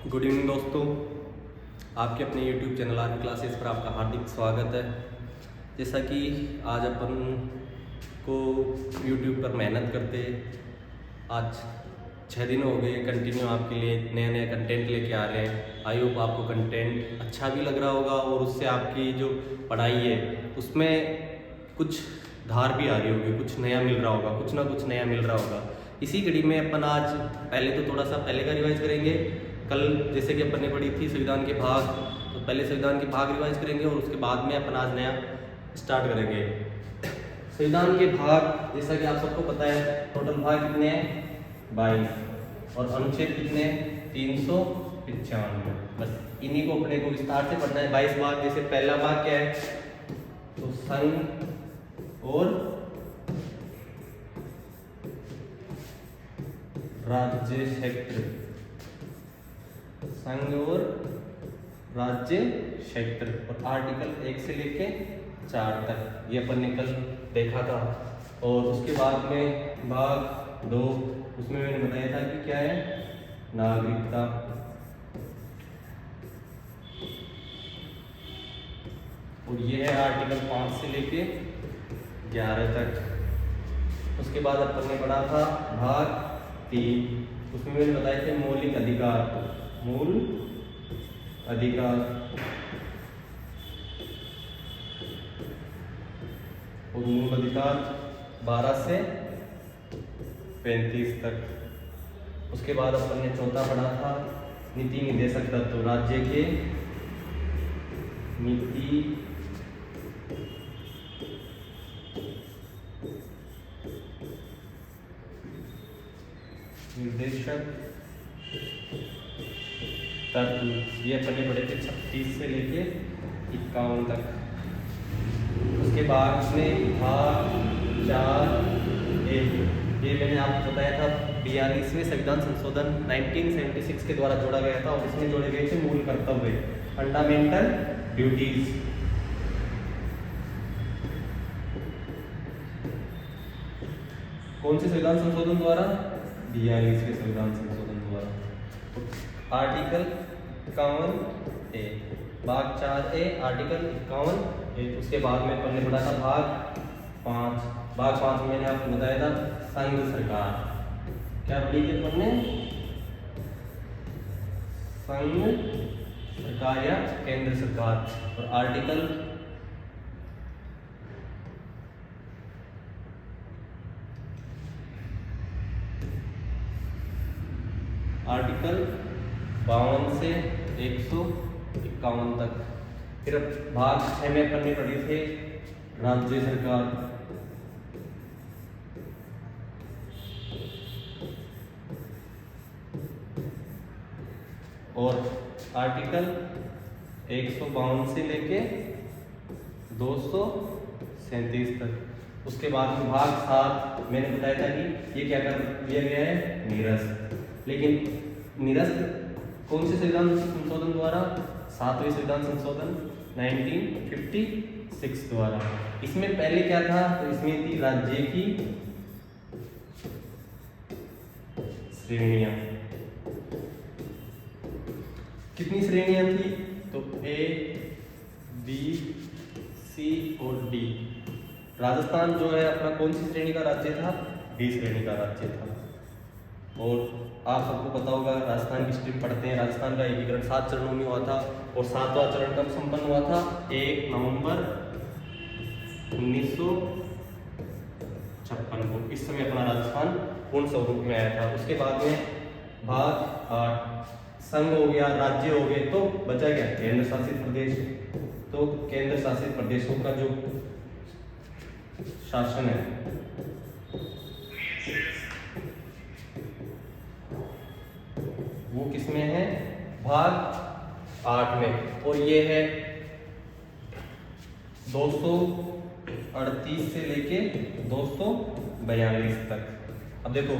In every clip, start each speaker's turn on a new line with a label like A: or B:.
A: Good evening दोस्तों, आपके अपने YouTube चैनल आर्मी क्लासेस पर आपका हार्दिक स्वागत है। जैसा कि आज अपन को YouTube पर मेहनत करते आज 6 दिन हो गए कंटिन्यू आपके लिए नया नया कंटेंट लेके आ रहे हैं। आई होप आपको कंटेंट अच्छा भी लग रहा होगा और उससे आपकी जो पढ़ाई है उसमें कुछ धार भी आ रही होगी, कुछ नया मिल रहा होगा, कुछ ना कुछ नया मिल रहा होगा। इसी कड़ी में अपन आज पहले तो थोड़ा सा पहले का रिवाइज करेंगे। कल जैसे कि अपन ने पढ़ी थी संविधान के भाग, तो पहले संविधान के भाग रिवाइज करेंगे और उसके बाद में अपन आज नया स्टार्ट करेंगे। संविधान के भाग जैसा कि आप सबको पता है, टोटल भाग कितने हैं 22 और अनुच्छेद कितने हैं 395। बस इन्हीं को अपने को विस्तार से पढ़ना है। 22 भाग, जैसे पहला भाग क्या है तो संघ और राज्य क्षेत्र, संघ और राज्य क्षेत्र, और आर्टिकल 1 से लेके 4 तक ये अपन ने कल देखा था। और उसके बाद में भाग 2, उसमें मैंने बताया था कि क्या है नागरिकता, और ये है आर्टिकल 5 से लेके 11 तक। उसके बाद अपन ने पढ़ा था भाग 3, उसमें मैंने बताए थे मौलिक अधिकार, मूल अधिकार, और मूल अधिकार 12 से 35 तक। उसके बाद अपन ने चौथा पढ़ा था नीति निर्देशक तत्व, राज्य के नीति निर्देशक तत्व, ये अपन ने पढ़े थे 36 से लेके 51 तक। उसके बाद में भाग 4A, ये मैंने आपको बताया था 42वें संविधान संशोधन 1976 के द्वारा जोड़ा गया था और इसमें जोड़े गए थे मूल कर्तव्य, फंडामेंटल ड्यूटीज। कौन से संविधान संशोधन द्वारा? 42वें संविधान संशोधन द्वारा। आर्टिकल 51A, भाग 4A आर्टिकल 51A। उसके बाद में अपन ने पढ़ा था भाग 5। भाग 5 में मैंने आपको बताया था संघ सरकार, क्या पढ़ी थी अपन ने? संघ सरकार या केंद्र सरकार। और आर्टिकल 52 से 151 तक। फिर भाग 6 में अपन ने पढ़े थे राज्य सरकार, और आर्टिकल 152 से लेके 237 तक। उसके बाद में भाग 7 मैंने बताया था कि ये क्या कर दिया गया है निरस्त, लेकिन निरस्त कौन से संविधान संशोधन द्वारा? 7वें संविधान संशोधन 1956 द्वारा। इसमें पहले क्या था तो इसमें थी राज्य की श्रेणियां। कितनी श्रेणियां थी तो A, B, C और D। राजस्थान जो है अपना कौन सी श्रेणी का राज्य था? D श्रेणी का राज्य था। और आप सबको पता होगा राजस्थान की स्ट्रीम पढ़ते हैं, राजस्थान का एकीकरण 7 चरणों में हुआ था और 7वां चरण कब संपन्न हुआ था? 1 नवंबर 1956 को। इस समय अपना राजस्थान पूर्ण स्वरूप में आया था। उसके बाद में भाग 8 संघ हो गया, राज्य हो गए, तो बचा क्या? केंद्र शासित प्रदेश। तो केंद्र शासित प्रदेशों का जो शासन है वो किसमें है? भाग 8 में। और ये है 238 से लेके 242 तक। अब देखो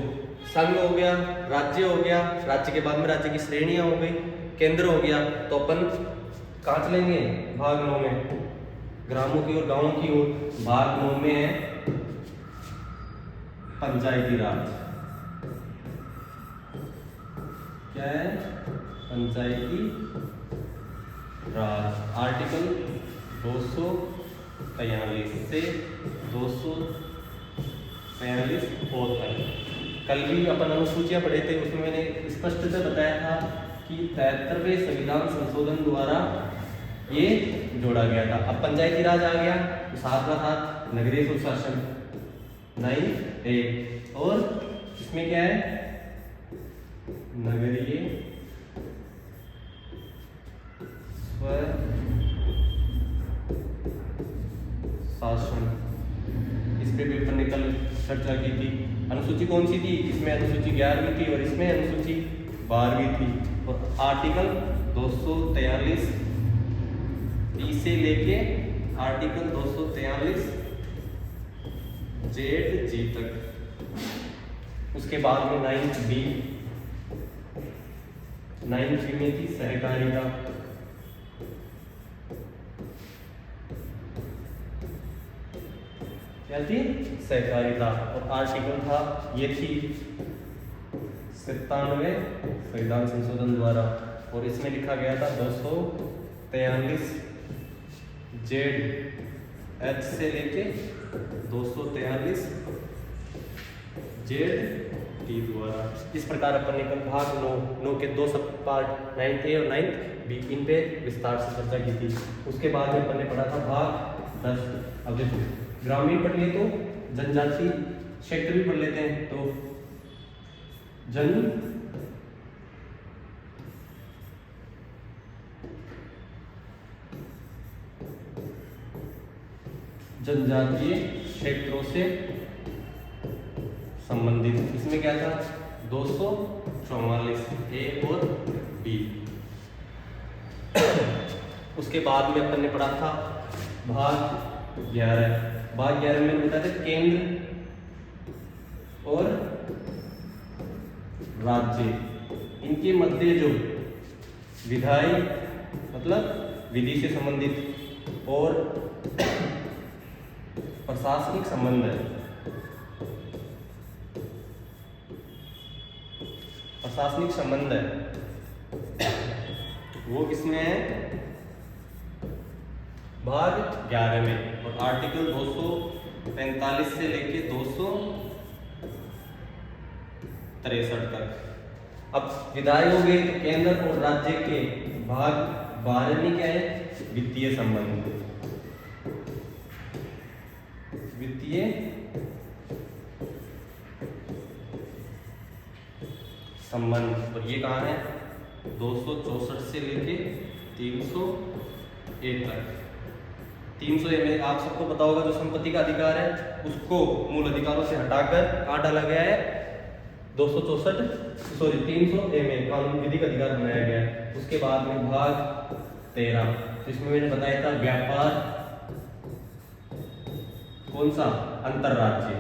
A: संघ हो गया, राज्य हो गया, राज्य के बाद में राज्य की श्रेणियां हो गई, केंद्र हो गया, तो अपन कहाँ चलेंगे? भाग 9 में, ग्रामों की और गांवों की ओर। भाग 9 में है पंचायती राज। क्या है? पंचायती राज आर्टिकल 243 से 243 होता है। कल भी अपन अनुसूचियाँ पढ़े थे, उसमें मैंने स्पष्ट से बताया था कि 73वें संविधान संशोधन द्वारा ये जोड़ा गया था। अब पंचायती राज आ गया तो साथ का साथ नगरीय सुशासन 9A, और इसमें क्या है, नगरीय स्वशासन। इस पे पेपर ने कल चर्चा की थी। अनुसूची कौन सी थी, इसमें अनुसूची 11वीं थी और इसमें अनुसूची 12वीं थी। और आर्टिकल 243 से लेके आर्टिकल 243 जेड जी तक। उसके बाद में 9B में थी सहकारिता। क्या थी, सहकारिता। और आर्टिकल था, ये थी 97 संविधान संशोधन द्वारा, और इसमें लिखा गया था 243 जेड एच से लेके 243 जेड टी द्वारा। इस प्रकार अपन ने कल भाग 9 के 2 सब पार्ट 9A और 9B इन पे विस्तार से चर्चा की थी। उसके बाद में अपन ने पढ़ा था भाग 10। अब देखो, ग्रामीण पढ़ लिए तो जनजाति क्षेत्र भी पढ़ लेते हैं। तो जनजातीय क्षेत्रों से संबंधित, इसमें क्या था, 244 A और B। उसके बाद में अपन ने पढ़ा था भाग 11। भाग 11 में बताया था केंद्र और राज्य, इनके मध्य जो विधायी मतलब विधि से संबंधित और प्रशासनिक संबंध है, प्रशासनिक संबंध है, वो किसमें है, भाग 11 में। और आर्टिकल 245 से लेके 263 तक। अब विधायी हो गए तो केंद्र और राज्य के। भाग 12 में क्या है, वित्तीय संबंध, वित्तीय संबंध। और ये कहाँ है, 264 से लेके 301 तक। 300 में आप सबको पता होगा, जो संपत्ति का अधिकार है उसको मूल अधिकारों से हटाकर कहाँ डाला गया है, 300A में कानून विधिक अधिकार बनाया गया है। उसके बाद में भाग 13, तो इसमें मैंने बताया था व्यापार कौन सा, अंतरराज्य।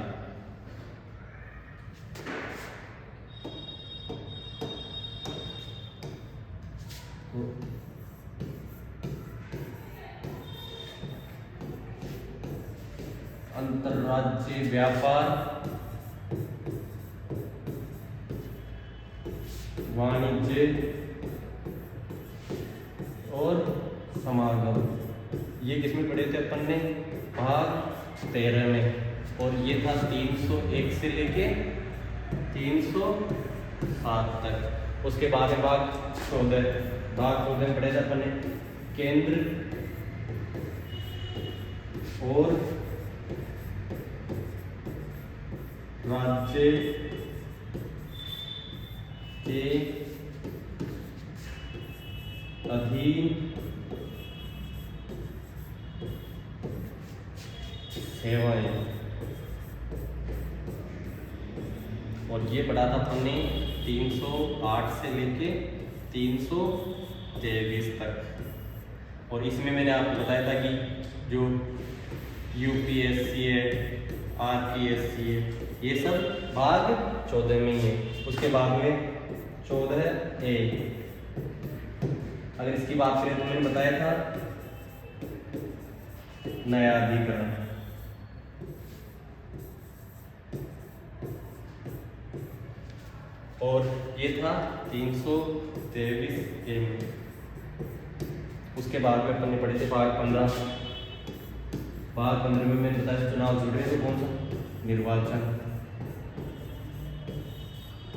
A: अंतरराज्य व्यापार, वाणिज्य और समागम। ये किसमें पढ़े थे अपन ने, भाग 13 में। और ये था 301 से लेके 307 तक। उसके बाद में भाग 14 में पढ़े थे अपन ने केंद्र और राज्य के अधीन सेवाएं। और ये पढ़ा था हमने 308 से लेके 323 तक। और इसमें मैंने आपको बताया था कि जो यूपीएससी है, आरपीएससी है, ये सब भाग 14 में ही है। उसके बाद में 14A। अगर इसकी बात करें तो मैंने बताया था न्यायाधिकरण। और ये था 323 एम। उसके बाद में अपन ने पढ़े थे भाग 15। भाग 15 में मैंने बताया चुनाव जुड़ रहे थे कौन सा, निर्वाचन।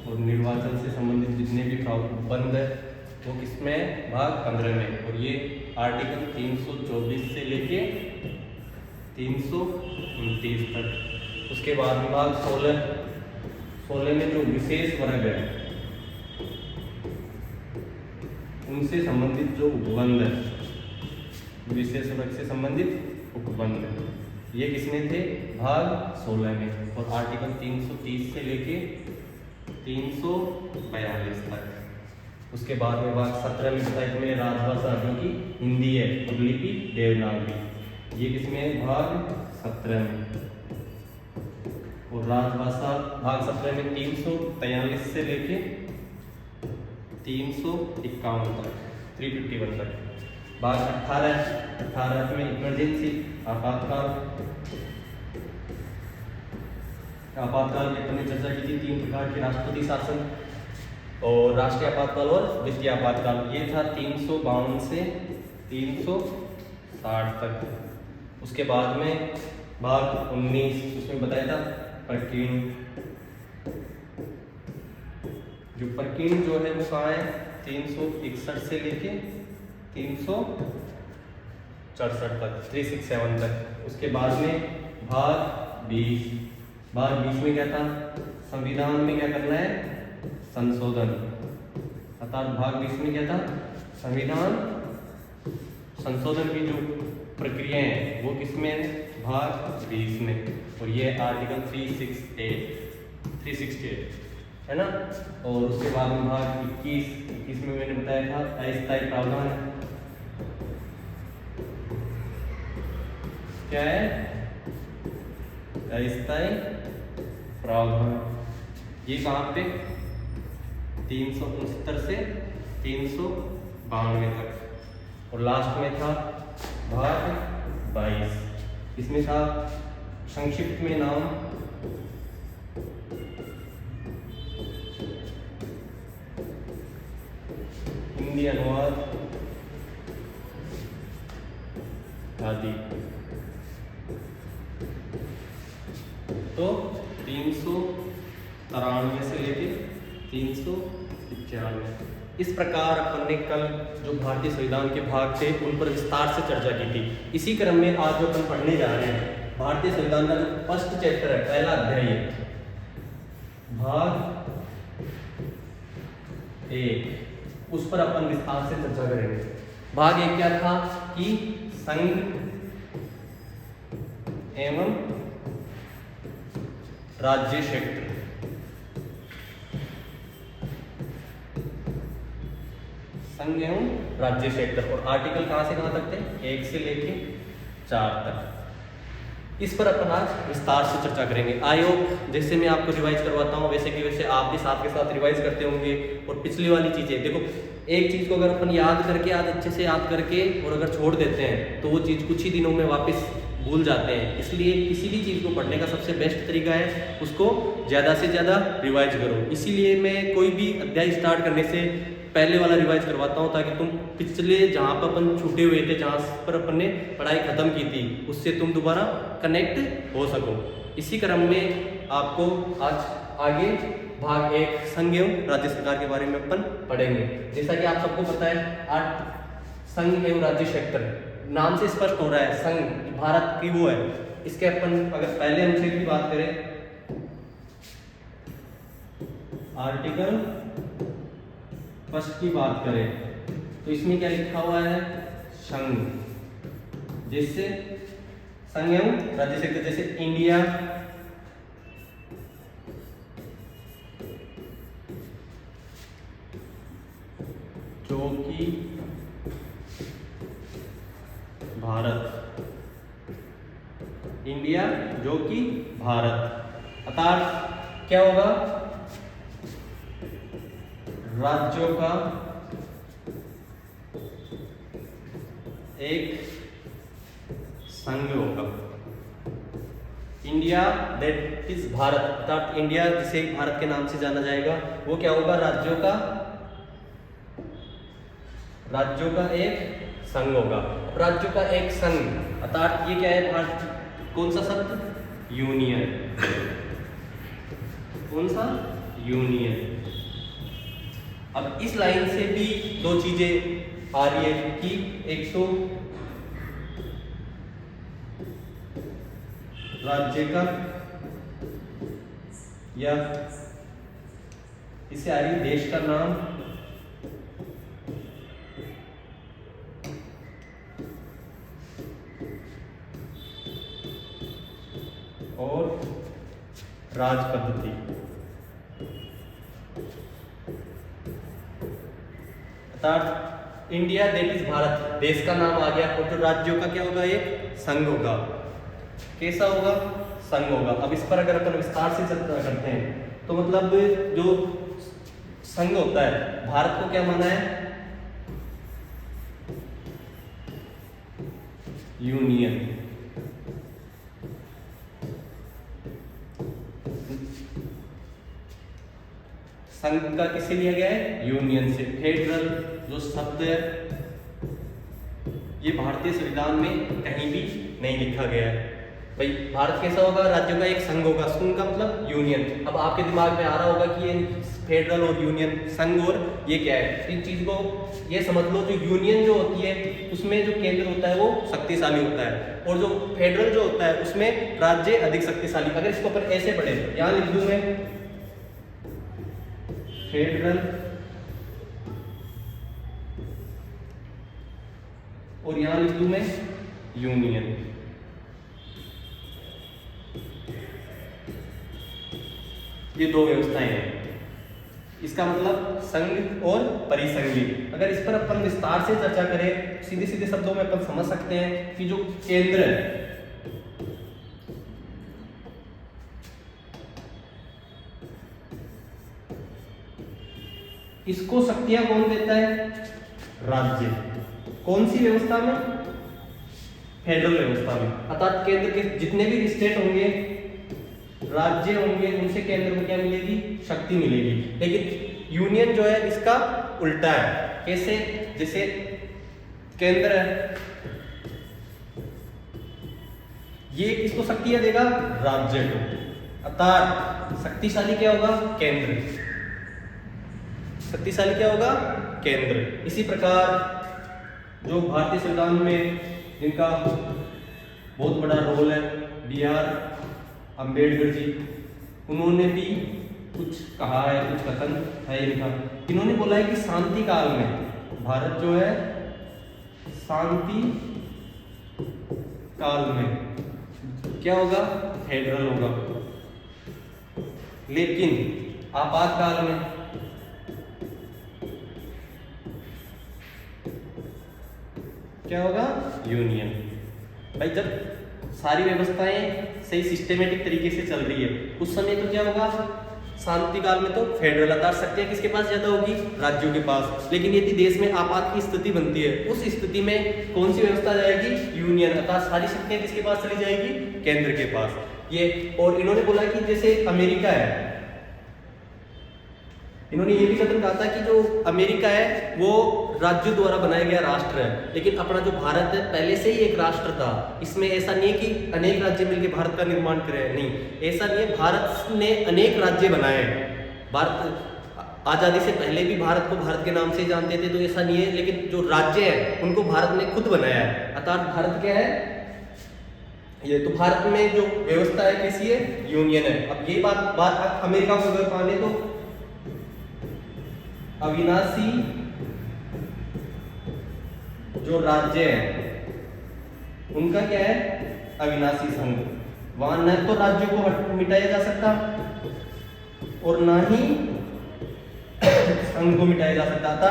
A: और निर्वाचन से संबंधित जितने भी प्रावधान है वो किसमें, भाग 15 में। और ये आर्टिकल 324 से लेके 329 तक। उसके बाद में भाग 16 में जो विशेष वर्ग है उनसे संबंधित जो उपबंध है, विशेष वर्ग से संबंधित उपबंध है, ये किसमें थे, भाग 16 में। और आर्टिकल 330 से लेके 342 तक। उसके बाद में भाग 17 में बताया में राजभाषा जो कि हिंदी है और लिपि देवनागरी, ये किसमें है, भाग 17 में। और राजभाषा भाग 17 में 343 से लेके 351 तक, 351 तक। भाग 18 में इमरजेंसी, आपातकाल की अपन ने चर्चा की थी। 3 प्रकार के, राष्ट्रपति शासन और राष्ट्रीय आपातकाल और वित्तीय आपातकाल। ये था 352 से 360 तक। उसके बाद में भाग 19, उसमें बताया था प्रकीर्णन। जो प्रकीर्णन जो है वो कहाँ है, 361 से लेके 364 तक, 367 तक। उसके बाद में भाग 20 में क्या था, संविधान में क्या करना है, संशोधन। अर्थात भाग 20 में क्या था, संविधान संशोधन की जो प्रक्रिया है वो किसमें है, भाग 20 में। और ये आर्टिकल 368 है ना। और उसके बाद में भाग 21 में मैंने बताया था अस्थायी प्रावधान। क्या है, अस्थायी प्रावधान। ये कहाँ पे, 369 से 392 तक। और लास्ट में था भाग 22, इसमें था संक्षिप्त में नाम हिंदी अनुवाद आदि। तो 393 से लेके 395। इस प्रकार अपन ने कल जो भारतीय संविधान के भाग थे उन पर विस्तार से चर्चा की थी। इसी क्रम में आज जो अपन पढ़ने जा रहे हैं भारतीय संविधान का जो फर्स्ट चैप्टर है, पहला अध्याय है, भाग 1, उस पर अपन विस्तार से चर्चा करेंगे। भाग 1 क्या था कि संघ एवं राज्य क्षेत्र। संघ एवं राज्य क्षेत्र। और आर्टिकल कहां से कहां तक थे, 1 से लेके 4 तक। इस पर अपन आज विस्तार से चर्चा करेंगे। आयोग जैसे मैं आपको रिवाइज करवाता हूँ वैसे कि वैसे आप भी साथ के साथ रिवाइज करते होंगे। और पिछली वाली चीजें देखो, एक चीज को अगर अपन याद करके आज अच्छे से याद करके और अगर छोड़ देते हैं तो वो चीज कुछ ही दिनों में वापस भूल जाते हैं। इसलिए किसी भी चीज़ को पढ़ने का सबसे बेस्ट तरीका है उसको ज़्यादा से ज़्यादा रिवाइज करो। इसीलिए मैं कोई भी अध्याय स्टार्ट करने से पहले वाला रिवाइज करवाता हूँ ताकि तुम पिछले जहाँ पर अपन छूटे हुए थे, जहाँ पर अपन ने पढ़ाई खत्म की थी, उससे तुम दोबारा कनेक्ट हो सको। इसी क्रम में आपको आज आगे भाग 1 संघ एवं राज्य सरकार के बारे में अपन पढ़ेंगे। जैसा कि आप सबको पता है आज संघ एवं राज्य क्षेत्र नाम से स्पष्ट हो रहा है, संघ भारत की वो है। इसके अपन अगर पहले अनुच्छेद की बात करें, आर्टिकल 1 की बात करें तो इसमें क्या लिखा हुआ है, संघ। जिससे संघ एवं राज्य क्षेत्र, जैसे इंडिया, जो कि भारत, इंडिया जो कि भारत, अर्थात क्या होगा, राज्यों का एक संघ होगा। इंडिया दैट इज भारत, अर्थात इंडिया जिसे भारत के नाम से जाना जाएगा, वो क्या होगा? राज्यों का एक संघ होगा। राज्यों का एक संघ अर्थात ये क्या है? भारत कौन सा शब्द? यूनियन। कौन सा? यूनियन। अब इस लाइन से भी दो चीजें आ रही है कि एक तो राज्य का, या इससे आ रही है देश का नाम, और राज पद्धति। अर्थात इंडिया दैट इज भारत, देश का नाम आ गया, और जो राज्यों का क्या होगा? एक संघ होगा। कैसा होगा? संघ होगा। अब इस पर अगर अपन विस्तार से चर्चा करते हैं तो मतलब जो संघ होता है, भारत को क्या माना है? यूनियन। संघ का किससे लिया गया है? यूनियन से। फेडरल जो शब्द है ये भारतीय संविधान में कहीं भी नहीं लिखा गया है। भाई भारत कैसा होगा? राज्यों का एक संघ होगा। संघ का मतलब यूनियन। अब आपके दिमाग में आ रहा होगा कि ये फेडरल और यूनियन, संघ और ये क्या है? इन चीज को ये समझ लो, जो यूनियन जो होती है उसमें जो केंद्र होता है वो शक्तिशाली होता है, और जो फेडरल जो होता है उसमें राज्य अधिक शक्तिशाली। अगर इसको अपन ऐसे पढ़े, यहाँ लिख दूं मैं फेडरल और यहां लिख दूं मैं यूनियन। ये दो व्यवस्थाएं हैं। इसका मतलब संघ और परिसंघी। अगर इस पर अपन विस्तार से चर्चा करें, सीधे सीधे शब्दों में अपन समझ सकते हैं कि जो केंद्र है, इसको शक्तियां कौन देता है? राज्य। कौन सी व्यवस्था में? फेडरल व्यवस्था में। अर्थात केंद्र के जितने भी स्टेट होंगे, राज्य होंगे, उनसे केंद्र को क्या मिलेगी? शक्ति मिलेगी। लेकिन यूनियन जो है इसका उल्टा है। कैसे? जैसे केंद्र है, ये किसको शक्तियां देगा? राज्य को। अर्थात शक्तिशाली क्या होगा? केंद्र। शक्तिशाली क्या होगा? केंद्र। इसी प्रकार जो भारतीय संविधान में जिनका बहुत बड़ा रोल है, B.R. अम्बेडकर जी, उन्होंने भी कुछ कहा है, कुछ कथन है इनका। इन्होंने बोला है कि शांति काल में भारत जो है, शांति काल में क्या होगा? फेडरल होगा। लेकिन आपातकाल में क्या होगा? यूनियन। भाई जब सारी व्यवस्थाएं सही सिस्टमेटिक तरीके से चल रही है उस समय तो क्या होगा? शांति काल में तो फेडरल, अर्थात शक्तियां किसके पास ज्यादा होगी? राज्यों के पास। लेकिन यदि देश में आपात की स्थिति बनती है, उस स्थिति में कौन सी व्यवस्था जाएगी? यूनियन। अर्थात सारी शक्तियां किसके पास चली जाएगी? केंद्र के पास। ये, और इन्होंने बोला कि जैसे अमेरिका है, इन्होंने ये भी कथन कहा था कि जो अमेरिका है वो राज्यों द्वारा बनाया गया राष्ट्र है, लेकिन अपना जो भारत है पहले से ही एक राष्ट्र था। इसमें ऐसा नहीं है कि अनेक राज्य मिलकर भारत का निर्माण करे, नहीं, ऐसा नहीं है। भारत ने अनेक राज्य बनाए। भारत आजादी से पहले भी भारत को भारत के नाम से जानते थे, तो ऐसा नहीं है। लेकिन जो राज्य है उनको भारत ने खुद बनाया है। अर्थात भारत क्या है? ये तो भारत में जो व्यवस्था है कैसी है? यूनियन है। अब ये बात अमेरिका को अगर माने तो अविनाशी जो राज्य है उनका क्या है? अविनाशी संघ। वहां न तो राज्यों को मिटाया जा सकता और ना ही संघ को मिटाया जा सकता था।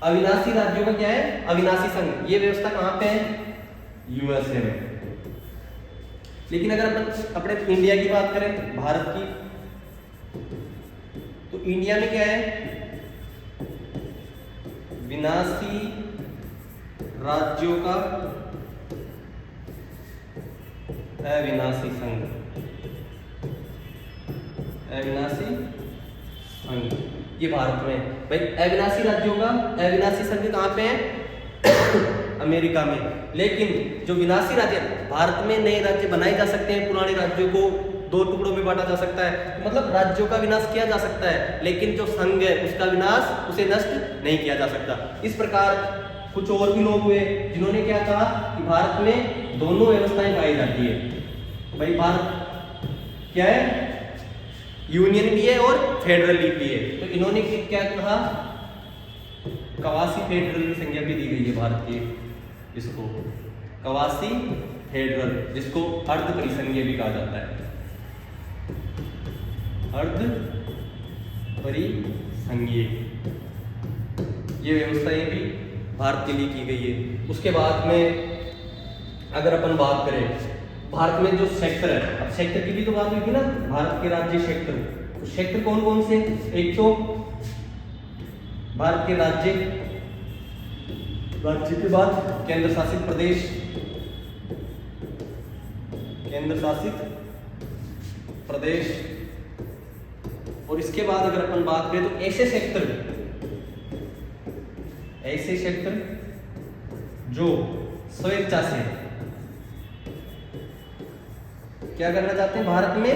A: अविनाशी राज्यों का क्या है? अविनाशी संघ। ये व्यवस्था कहां पे है? यूएसए में। लेकिन अगर अपन अपने इंडिया की बात करें, भारत की, तो इंडिया में क्या है? विनाशी राज्यों का अविनाशी संघ, अविनाशी संघ ये भारत में। भाई अविनाशी राज्यों का अविनाशी संघ कहाँ पे है? अमेरिका में। लेकिन जो विनाशी राज्य, भारत में नए राज्य बनाए जा सकते हैं, पुराने राज्यों को 2 टुकड़ों में बांटा जा सकता है, मतलब राज्यों का विनाश किया जा सकता है, लेकिन जो संघ है उसका विनाश, उसे नष्ट नहीं किया जा सकता। इस प्रकार कुछ और भी लोग हुए जिन्होंने क्या कहा कि भारत में दोनों व्यवस्थाएं पाई जाती है। भाई भारत क्या है? यूनियन भी है और फेडरल भी है। तो इन्होंने क्या कहा? कवासी फेडरल की संज्ञा भी दी गई है भारत के, इसको कवासी फेडरल, जिसको अर्ध परिसंघीय भी कहा जाता है, अर्ध परिसंघीय। ये व्यवस्थाएं भी भारत के लिए की गई है। उसके बाद में अगर अपन बात करें भारत में जो सेक्टर है, अब सेक्टर की भी तो बात हुई थी ना, भारत के राज्य क्षेत्र। तो क्षेत्र कौन कौन से? एक तो भारत के राज्य, राज्य के बाद केंद्र शासित प्रदेश, केंद्र शासित प्रदेश, और इसके बाद अगर अपन बात करें तो ऐसे सेक्टर, ऐसे सेक्टर जो स्वेच्छा से क्या करना चाहते हैं? भारत में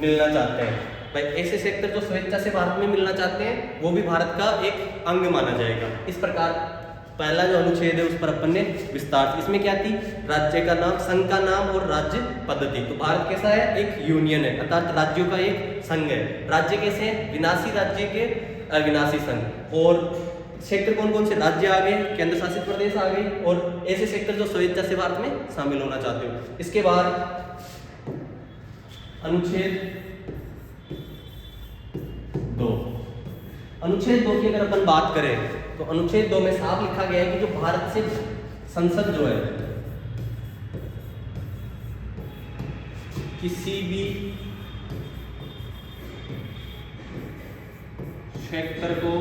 A: मिलना चाहते हैं। भाई ऐसे सेक्टर जो स्वेच्छा से भारत में मिलना चाहते हैं वो भी भारत का एक अंग माना जाएगा। इस प्रकार पहला जो अनुच्छेद है उस पर अपन ने विस्तार से, इसमें क्या थी? राज्य का नाम, संघ का नाम और राज्य पद्धति। तो भारत कैसा है? एक यूनियन है, अर्थात राज्यों का एक संघ है। राज्य कैसे हैं? विनाशी राज्य के अविनाशी संघ। और सेक्टर कौन कौन से? राज्य आ गए, केंद्र शासित प्रदेश आ गए, और ऐसे सेक्टर जो स्वेच्छा से भारत में शामिल होना चाहते हो। इसके बाद अनुच्छेद 2, अनुच्छेद 2 की अगर अपन बात करें तो अनुच्छेद 2 में साफ लिखा गया है कि जो भारत से संसद जो है किसी भी सेक्टर को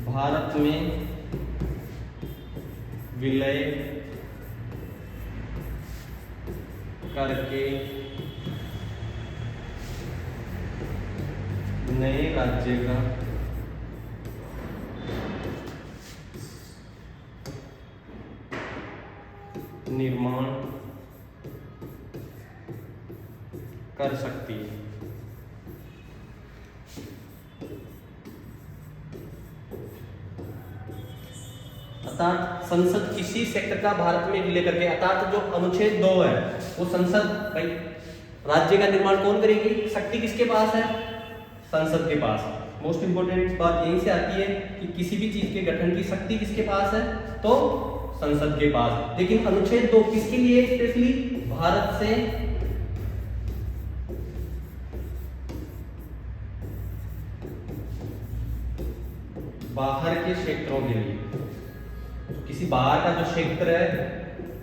A: भारत में विलय करके नए राज्य का निर्माण कर सकती है। अर्थात संसद किसी सेक्टर का भारत में विलय करके, अर्थात जो अनुच्छेद 2 है वो संसद, भाई राज्य का निर्माण कौन करेगी? शक्ति किसके पास है? संसद के पास। मोस्ट इंपोर्टेंट बात यहीं से आती है कि किसी भी चीज के गठन की शक्ति किसके पास है? तो संसद के पास। लेकिन अनुच्छेद 2 किसके लिए? स्पेशली भारत से बाहर के क्षेत्रों के लिए। किसी बाहर का जो क्षेत्र है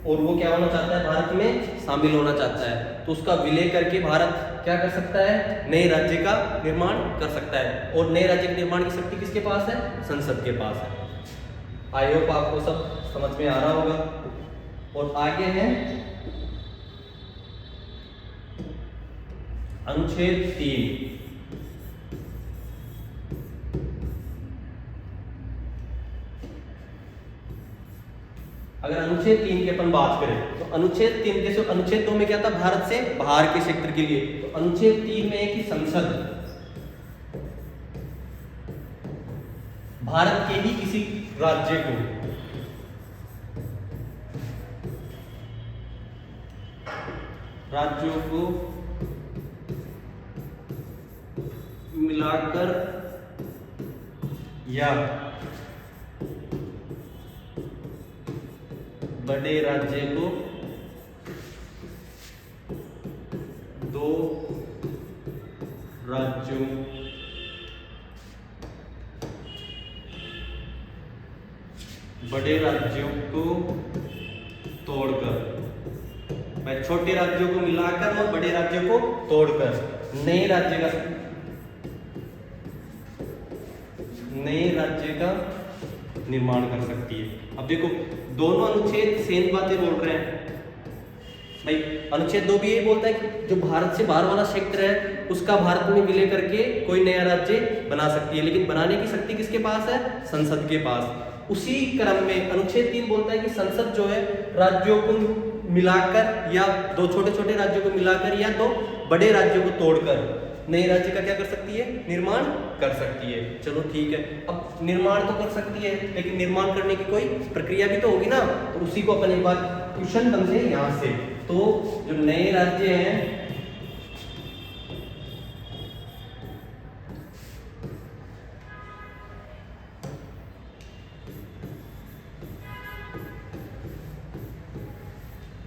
A: और वो क्या होना चाहता है? भारत में शामिल होना चाहता है, तो उसका विलय करके भारत क्या कर सकता है? नए राज्य का निर्माण कर सकता है। और नए राज्य के निर्माण की शक्ति किसके पास है? संसद के पास है। आई होप आपको सब समझ में आ रहा होगा। और आगे है अनुच्छेद 3। अगर अनुच्छेद 3 की अपन बात करें तो अनुच्छेद 3 जैसे अनुच्छेद 2 में क्या था? भारत से बाहर के क्षेत्र के लिए। तो अनुच्छेद 3 में है कि संसद भारत के ही किसी राज्य को राज्यों को मिलाकर या बड़े राज्य को 2 राज्यों बड़े राज्यों को तोड़कर, छोटे राज्यों को मिलाकर और बड़े राज्यों को तोड़कर नए राज्य का नए राज्य का निर्माण कर सकती है। अब देखो दोनों अनुच्छेद सेम बातें बोल रहे हैं भाई। अनुच्छेद 2 भी यही बोलता है कि जो भारत से बाहर वाला क्षेत्र है उसका भारत में विलय करके कोई नया राज्य बना सकती है, लेकिन बनाने की शक्ति किसके पास है? संसद के पास। उसी क्रम में अनुच्छेद 3 बोलता है कि संसद जो है राज्यों को मिलाकर या दो छोटे छोटे राज्यों को मिलाकर या दो बड़े राज्यों को तोड़कर नए राज्य का क्या कर सकती है? निर्माण कर सकती है। चलो ठीक है, अब निर्माण तो कर सकती है लेकिन निर्माण करने की कोई प्रक्रिया भी तो होगी ना, तो उसी को अपन एक बार क्वेश्चन समझे यहाँ से। तो जो नए राज्य हैं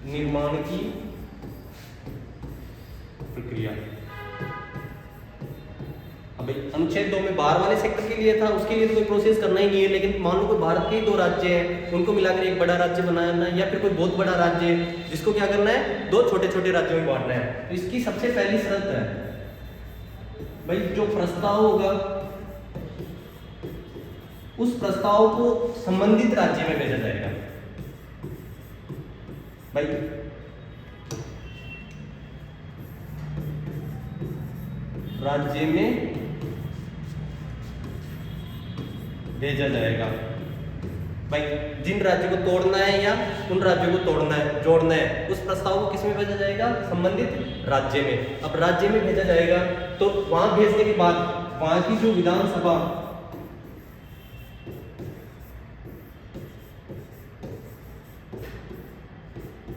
A: निर्माण की प्रक्रिया, अब अनुच्छेद 2 में बाहर वाले सेक्टर के लिए था, उसके लिए तो कोई प्रोसेस करना ही नहीं है। लेकिन मान लो कोई भारत के 2 राज्य हैं, उनको मिलाकर एक बड़ा राज्य बनाना है, या फिर कोई बहुत बड़ा राज्य है जिसको क्या करना है? 2 छोटे छोटे राज्यों में बांटना है। तो इसकी सबसे पहली शर्त है भाई जो प्रस्ताव होगा उस प्रस्ताव को संबंधित राज्य में भेजा जाएगा। भाई राज्य में भेजा जाएगा। भाई जिन राज्यों को तोड़ना है या उन राज्यों को तोड़ना है, जोड़ना है, उस प्रस्ताव को किस में भेजा जाएगा? संबंधित राज्य में। अब राज्य में भेजा जाएगा तो वहां भेजने के बाद वहां की जो विधानसभा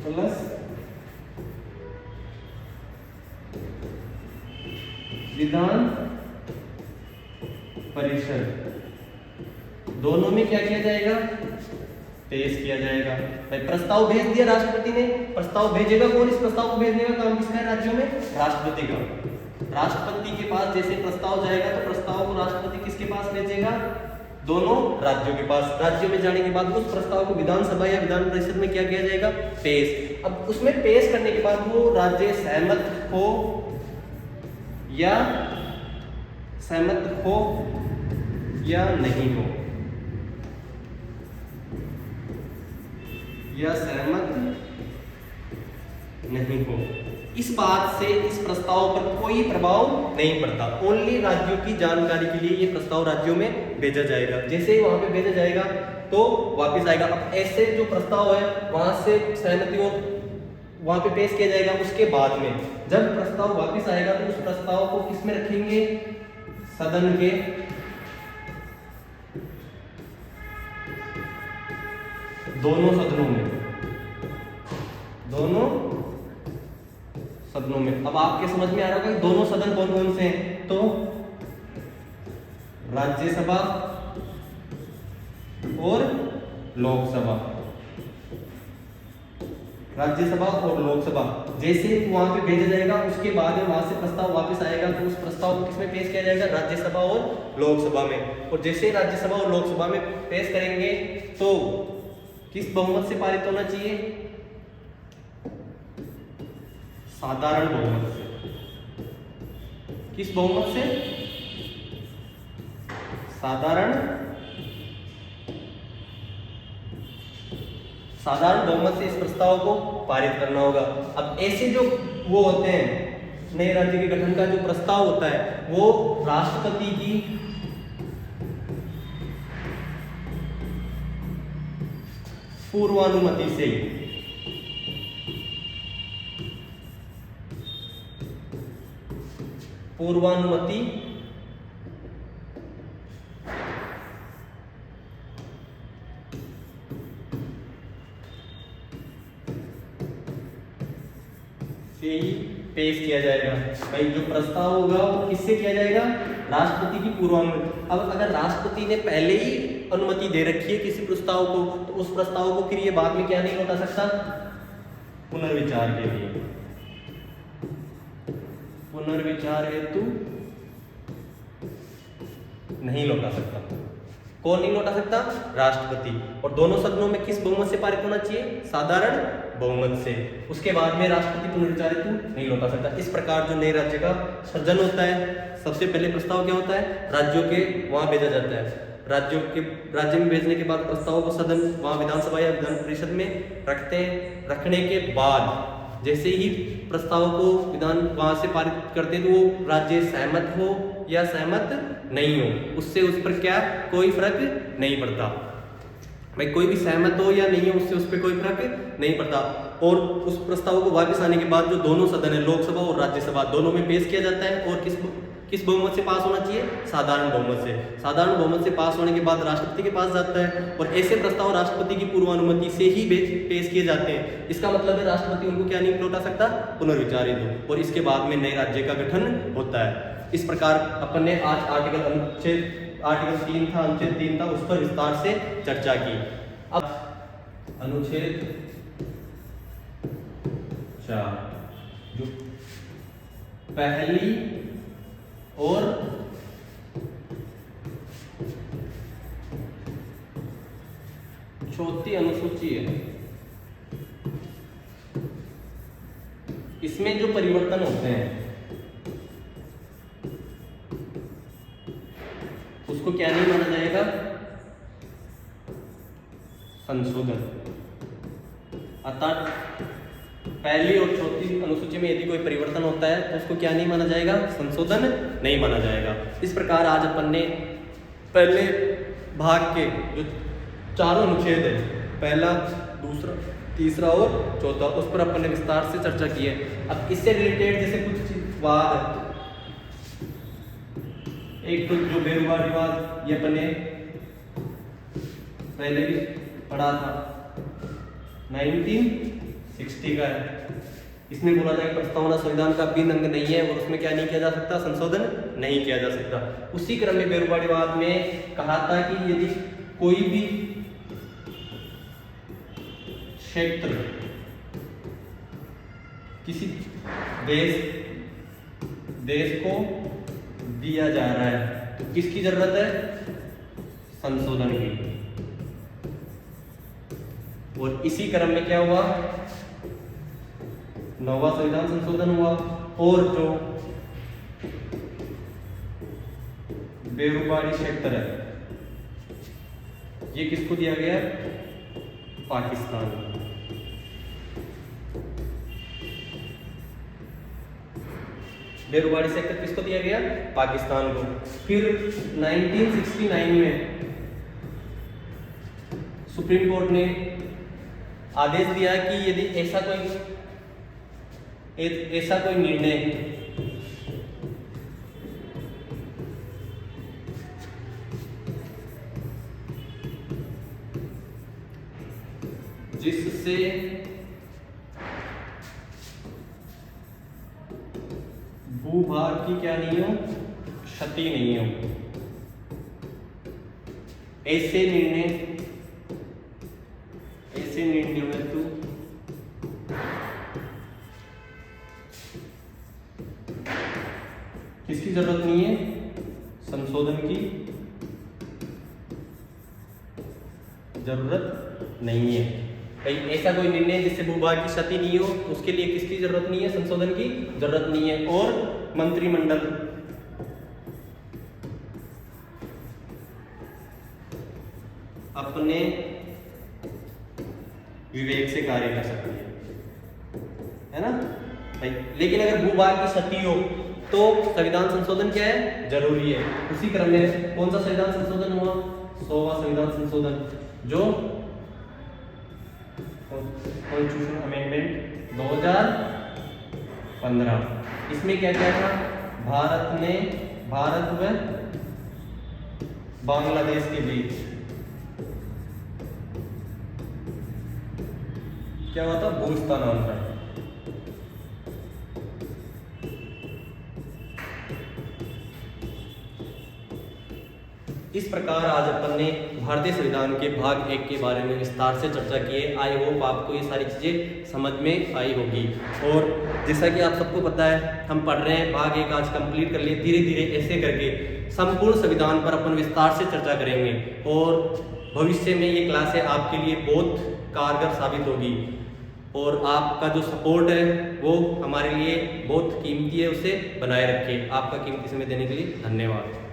A: प्लस विधान परिषद दोनों में क्या किया जाएगा? पेश किया जाएगा। भाई प्रस्ताव भेज दिया राष्ट्रपति ने, प्रस्ताव भेजेगा कौन? इस प्रस्ताव को भेजने का काम किसका है राज्यों में? राष्ट्रपति का। राष्ट्रपति के पास जैसे प्रस्ताव जाएगा तो प्रस्ताव को राष्ट्रपति किसके पास भेजेगा? दोनों राज्यों के पास। राज्यों में जाने के बाद उस प्रस्ताव को विधानसभा या विधान परिषद में क्या किया जाएगा? पेश। अब उसमें पेश करने के बाद वो राज्य सहमत हो या नहीं हो, या सहमत नहीं हो, इस बात से इस प्रस्ताव पर कोई प्रभाव नहीं पड़ता। ओनली राज्यों की जानकारी के लिए ये प्रस्ताव राज्यों में भेजा जाएगा। जैसे ही वहां पे भेजा जाएगा तो वापस आएगा। अब ऐसे जो प्रस्ताव है वहां से सहमति हो वहां पे पेश किया जाएगा। उसके बाद में जब प्रस्ताव वापस आएगा तो उस प्रस्ताव को किसमें रखेंगे? सदन के दोनों सदनों में। अब आपके समझ में आ रहा होगा कि दोनों सदन कौन कौन से हैं? तो राज्यसभा और लोकसभा। राज्यसभा और लोकसभा जैसे वहां पे भेजा जाएगा उसके बाद में वहां से प्रस्ताव वापस आएगा तो उस प्रस्ताव को किसमें पेश किया जाएगा? राज्यसभा और लोकसभा में। और जैसे राज्यसभा और लोकसभा में पेश करेंगे तो किस बहुमत से पारित होना चाहिए? साधारण बहुमत से। किस बहुमत से? साधारण बहुमत से इस प्रस्ताव को पारित करना होगा। अब ऐसे जो वो होते हैं नए राज्य के गठन का जो प्रस्ताव होता है वो राष्ट्रपति की पूर्वानुमति से ही पेश किया जाएगा। भाई जो प्रस्ताव होगा वो किससे किया जाएगा? राष्ट्रपति की पूर्वानुमति। अब अगर राष्ट्रपति ने पहले ही अनुमति दे रखी है किसी प्रस्ताव को तो उस प्रस्ताव को फिर ये बाद में क्या नहीं लौटा सकता? पुनर्विचार के लिए, पुनर्विचार हेतु नहीं लौटा सकता। कौन नहीं लौटा सकता? राष्ट्रपति। और दोनों सदनों में किस बहुमत से पारित होना चाहिए? साधारण बहुमत से। उसके बाद में राष्ट्रपति पुनर्विचार हेतु नहीं लौटा सकता। इस प्रकार जो नए राज्य का सृजन होता है सबसे पहले प्रस्ताव क्या होता है? राज्यों के वहां भेजा जाता है। राज्य में भेजने के बाद प्रस्तावों को सदन वहाँ विधानसभा या विधान परिषद में रखने के बाद जैसे ही प्रस्ताव को विधान वहाँ से पारित करते हैं तो वो राज्य सहमत हो या सहमत नहीं हो, उससे उस पर क्या कोई फर्क नहीं पड़ता। भाई कोई भी सहमत हो या नहीं हो उससे उस पर कोई फर्क नहीं पड़ता। और उस प्रस्ताव को वापस आने के बाद जो दोनों सदन है, लोकसभा और राज्यसभा, दोनों में पेश किया जाता है। और किस बहुमत से पास होना चाहिए? साधारण बहुमत से। साधारण बहुमत से पास होने के बाद राष्ट्रपति के पास जाता है और ऐसे प्रस्ताव राष्ट्रपति की पूर्वानुमति से ही पेश किए जाते हैं। इसका मतलब है राष्ट्रपति उनको क्या नहीं लौटा सकता? पुनर्विचारित हो। और इसके बाद में नए राज्य का गठन होता है। इस प्रकार अपन ने आज आर्टिकल 3 था, अनुच्छेद 3 था, उस पर विस्तार से चर्चा की। अब अनुच्छेद 4 जो पहली और चौथी अनुसूची है, इसमें जो परिवर्तन होते हैं उसको क्या नहीं माना जाएगा? संशोधन। अर्थात पहली और चौथी अनुसूची में यदि कोई परिवर्तन होता है तो उसको क्या नहीं माना जाएगा? संशोधन नहीं माना जाएगा। इस प्रकार आज अपन ने पहले भाग के जो चारों अनुच्छेद है, पहला, दूसरा, तीसरा और चौथा, उस पर अपन ने विस्तार से चर्चा की है। अब इससे रिलेटेड जैसे कुछ वाद, एक तो जो बेरोजगारीवाद, ये अपन ने पहले भी पढ़ा था, 1960 का है। इसमें बोला था कि प्रस्तावना संविधान का भिन्न अंग नहीं है और उसमें क्या नहीं किया जा सकता? संशोधन नहीं किया जा सकता। उसी क्रम में बेरोजगारीवाद में कहा था कि यदि कोई भी क्षेत्र किसी देश को दिया जा रहा है तो किसकी जरूरत है? संशोधन की। और इसी क्रम में क्या हुआ? 9वां संविधान संशोधन हुआ। और जो बेरोजगारी क्षेत्र है ये किसको दिया गया? पाकिस्तान। बेरोजगारी सेक्टर किसको दिया गया? पाकिस्तान को। फिर 1969 में सुप्रीम कोर्ट ने आदेश दिया कि यदि ऐसा कोई निर्णय जिससे भूभाग की क्या नहीं हो? क्षति नहीं हो, ऐसे निर्णय में तो किसकी जरूरत नहीं है? संशोधन की जरूरत नहीं है। भाई ऐसा कोई निर्णय जिससे भूभाग की क्षति नहीं हो उसके लिए किसकी जरूरत नहीं है? संशोधन की जरूरत नहीं है। और मंत्रिमंडल अपने विवेक से कार्य कर सकती है ना भाई। लेकिन अगर भूभाग की क्षति हो तो संविधान संशोधन क्या है? जरूरी है। उसी क्रम में कौन सा संविधान संशोधन हुआ? 100वां संविधान संशोधन, जो कॉन्स्टिट्यूशन अमेंडमेंट 2015। इसमें क्या क्या था? भारत व बांग्लादेश के बीच क्या हुआ था? भू स्थानांतरण। इस प्रकार आज अपन ने भारतीय संविधान के भाग 1 के बारे में विस्तार से चर्चा की है। आई होप आपको ये सारी चीज़ें समझ में आई होगी। और जैसा कि आप सबको पता है हम पढ़ रहे हैं, भाग 1 आज कंप्लीट कर लिए। धीरे धीरे ऐसे करके संपूर्ण संविधान पर अपन विस्तार से चर्चा करेंगे और भविष्य में ये क्लासें आपके लिए बहुत कारगर साबित होगी। और आपका जो सपोर्ट है वो हमारे लिए बहुत कीमती है, उसे बनाए रखें। आपका कीमती समय देने के लिए धन्यवाद।